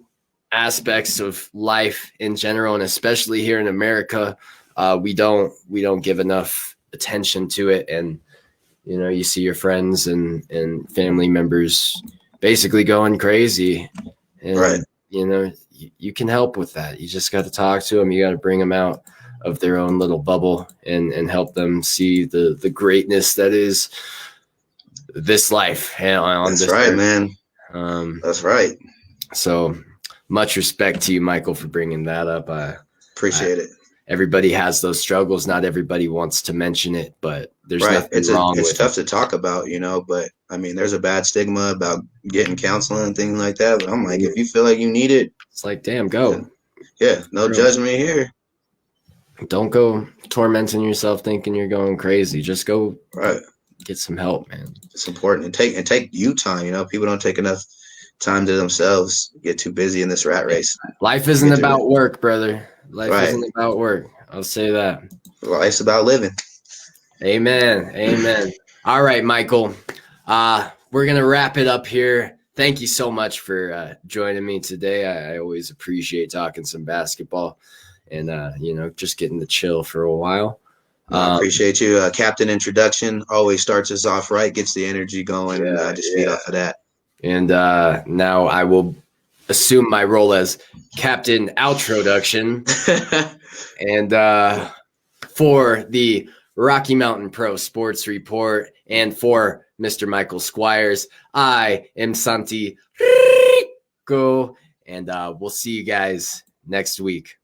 aspects of life in general, and especially here in America. We don't give enough attention to it, and you know, you see your friends and family members basically going crazy, and right. You know, you can help with that. You just got to talk to them. You got to bring them out of their own little bubble and help them see the greatness that is this life. That's right, man. That's right. So much respect to you, Michael, for bringing that up. I appreciate it. Everybody has those struggles. Not everybody wants to mention it, but there's nothing wrong with it. It's tough to talk about, you know, but I mean, there's a bad stigma about getting counseling and things like that. But I'm like, if you feel like you need it, it's like, damn, go. Yeah, no judgment here. Don't go tormenting yourself thinking you're going crazy. Just go get some help, man. It's important. And take you time, you know. People don't take enough time to themselves, get too busy in this rat race. Life isn't about work, brother. Life isn't about work. I'll say that. Life's about living. Amen. All right, Michael. We're going to wrap it up here. Thank you so much for joining me today. I always appreciate talking some basketball and, you know, just getting to chill for a while. I appreciate you. Captain introduction always starts us off right, gets the energy going, and just feed off of that. And now I will assume my role as Captain Outroduction. And for the Rocky Mountain Pro Sports Report and for Mr. Michael Squires, I am Santi Rico, and we'll see you guys next week.